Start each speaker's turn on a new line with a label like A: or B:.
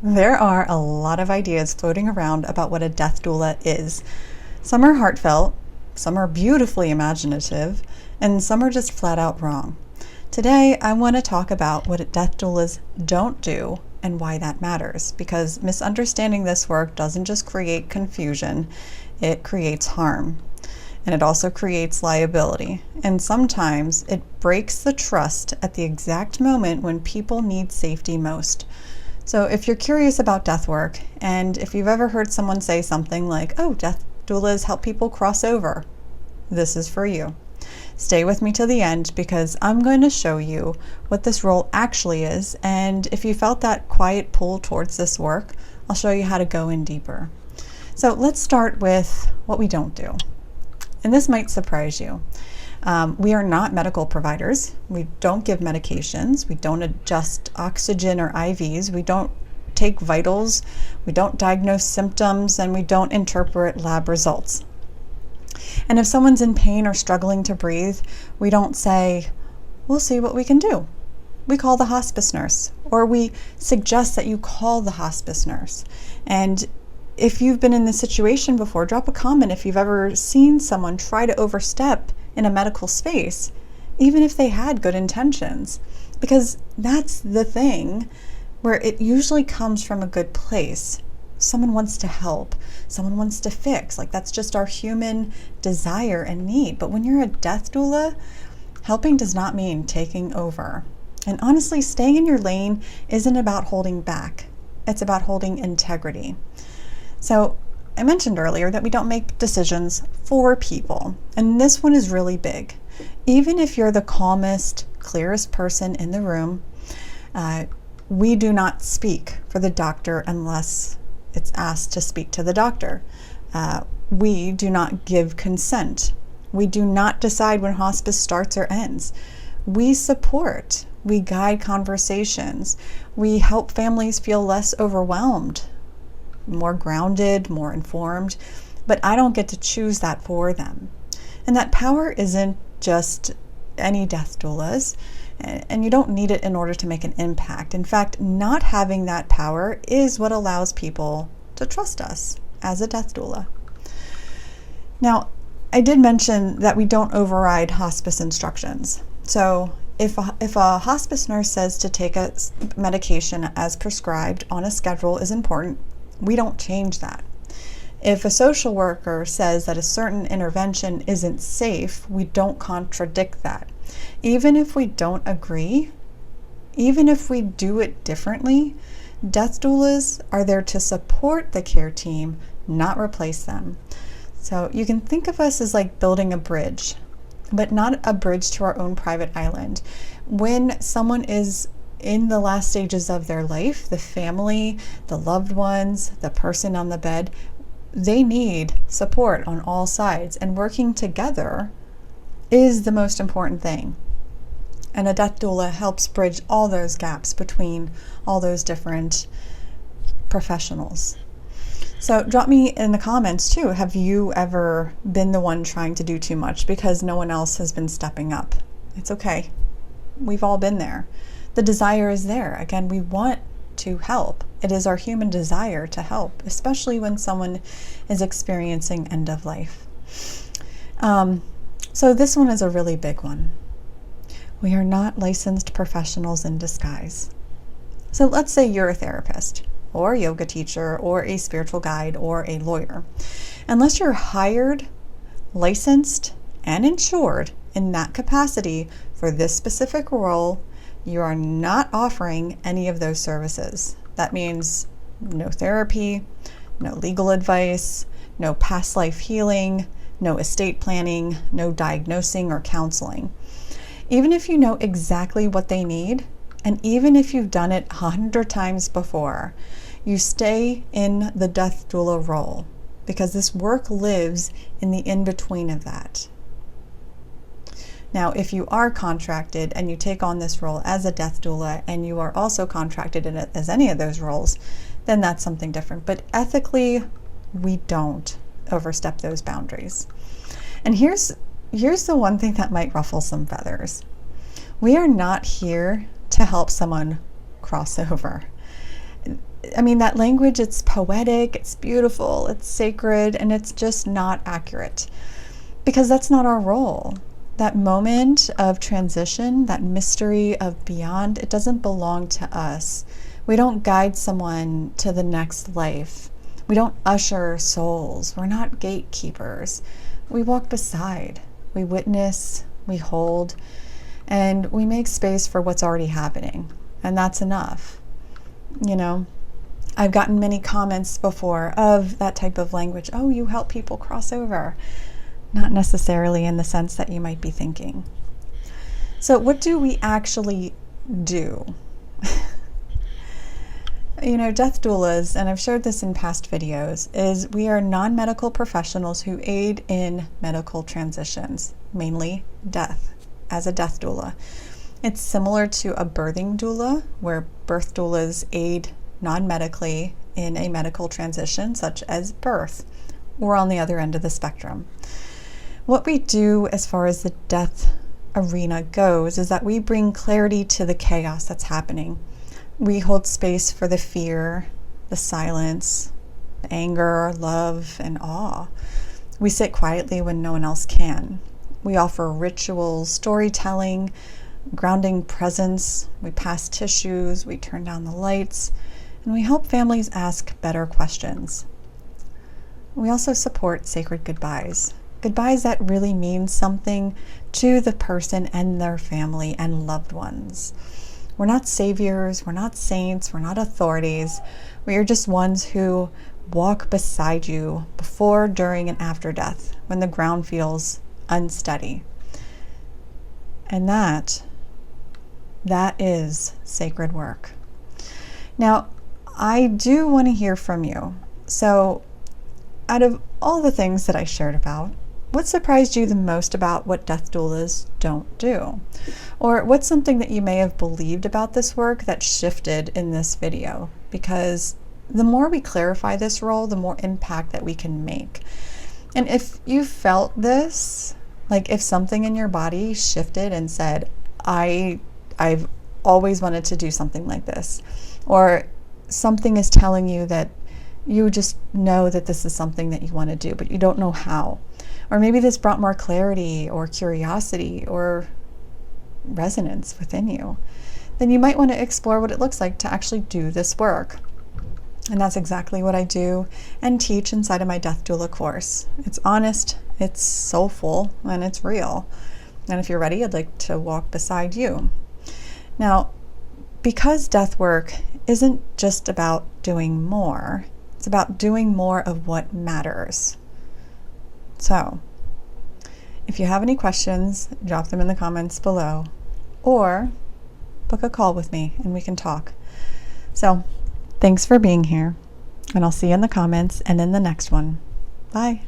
A: There are a lot of ideas floating around about what a death doula is. Some are heartfelt, some are beautifully imaginative, and some are just flat out wrong. Today, I want to talk about what death doulas don't do and why that matters, because misunderstanding this work doesn't just create confusion, it creates harm. And it also creates liability. And sometimes it breaks the trust at the exact moment when people need safety most. So if you're curious about death work, and if you've ever heard someone say something like, oh, death doulas help people cross over, this is for you. Stay with me to the end because I'm going to show you what this role actually is, and if you felt that quiet pull towards this work, I'll show you how to go in deeper. So let's start with what we don't do. And this might surprise you. We are not medical providers. We don't give medications. We don't adjust oxygen or IVs. We don't take vitals. We don't diagnose symptoms, and we don't interpret lab results. And if someone's in pain or struggling to breathe, we don't say, we'll see what we can do. We call the hospice nurse, or we suggest that you call the hospice nurse. And if you've been in this situation before, drop a comment if you've ever seen someone try to overstep in a medical space, even if they had good intentions, because that's the thing where it usually comes from a good place. Someone wants to help, someone wants to fix, like that's just our human desire and need. But when you're a death doula, helping does not mean taking over. And honestly, staying in your lane isn't about holding back, it's about holding integrity. So I mentioned earlier that we don't make decisions for people, and this one is really big. Even if you're the calmest, clearest person in the room, we do not speak for the doctor unless it's asked to speak to the doctor. We do not give consent. We do not decide when hospice starts or ends. We support, we guide conversations, we help families feel less overwhelmed, more grounded, more informed, but I don't get to choose that for them. And that power isn't just any death doulas, and you don't need it in order to make an impact. In fact, not having that power is what allows people to trust us as a death doula. Now, I did mention that we don't override hospice instructions. So if a hospice nurse says to take a medication as prescribed on a schedule is important, we don't change that. If a social worker says that a certain intervention isn't safe, we don't contradict that. Even if we don't agree, even if we do it differently, death doulas are there to support the care team, not replace them. So you can think of us as like building a bridge, but not a bridge to our own private island. When someone is in the last stages of their life, the family, the loved ones, the person on the bed, they need support on all sides, and working together is the most important thing. And a death doula helps bridge all those gaps between all those different professionals. So drop me in the comments too, have you ever been the one trying to do too much because no one else has been stepping up? It's okay. We've all been there. The desire is there. Again, we want to help. It is our human desire to help, especially when someone is experiencing end of life. So this one is a really big one. We are not licensed professionals in disguise. So let's say you're a therapist or a yoga teacher or a spiritual guide or a lawyer. Unless you're hired, licensed, and insured in that capacity for this specific role, you are not offering any of those services. That means no therapy, no legal advice, no past life healing, no estate planning, no diagnosing or counseling. Even if you know exactly what they need, and even if you've done it 100 times before, you stay in the death doula role because this work lives in the in-between of that. Now, if you are contracted and you take on this role as a death doula and you are also contracted in it as any of those roles, then that's something different. But ethically, we don't overstep those boundaries. And here's the one thing that might ruffle some feathers. We are not here to help someone cross over. I mean, that language, it's poetic, it's beautiful, it's sacred, and it's just not accurate because that's not our role. That moment of transition, that mystery of beyond, it doesn't belong to us. We don't guide someone to the next life. We don't usher souls. We're not gatekeepers. We walk beside, we witness, we hold, and we make space for what's already happening. And that's enough. You know, I've gotten many comments before of that type of language. Oh, you help people cross over. Not necessarily in the sense that you might be thinking. So what do we actually do? You know, death doulas, and I've shared this in past videos, is we are non-medical professionals who aid in medical transitions, mainly death, as a death doula. It's similar to a birthing doula, where birth doulas aid non-medically in a medical transition, such as birth. We're on the other end of the spectrum. What we do as far as the death arena goes is that we bring clarity to the chaos that's happening. We hold space for the fear, the silence, the anger, love, and awe. We sit quietly when no one else can. We offer rituals, storytelling, grounding presence. We pass tissues, we turn down the lights, and we help families ask better questions. We also support sacred goodbyes. Goodbyes that really mean something to the person and their family and loved ones. We're not saviors, we're not saints, we're not authorities. We are just ones who walk beside you before, during, and after death, when the ground feels unsteady. And that is sacred work. Now, I do want to hear from you. So, out of all the things that I shared about, what surprised you the most about what death doulas don't do? Or what's something that you may have believed about this work that shifted in this video? Because the more we clarify this role, the more impact that we can make. And if you felt this, like if something in your body shifted and said, I've always wanted to do something like this, or something is telling you that you just know that this is something that you want to do, but you don't know how. Or maybe this brought more clarity or curiosity or resonance within you, then you might want to explore what it looks like to actually do this work. And that's exactly what I do and teach inside of my Death Doula course. It's honest, it's soulful, and it's real. And if you're ready, I'd like to walk beside you. Now, because death work isn't just about doing more, it's about doing more of what matters. So, if you have any questions, drop them in the comments below, or book a call with me and we can talk. So, thanks for being here, and I'll see you in the comments and in the next one. Bye.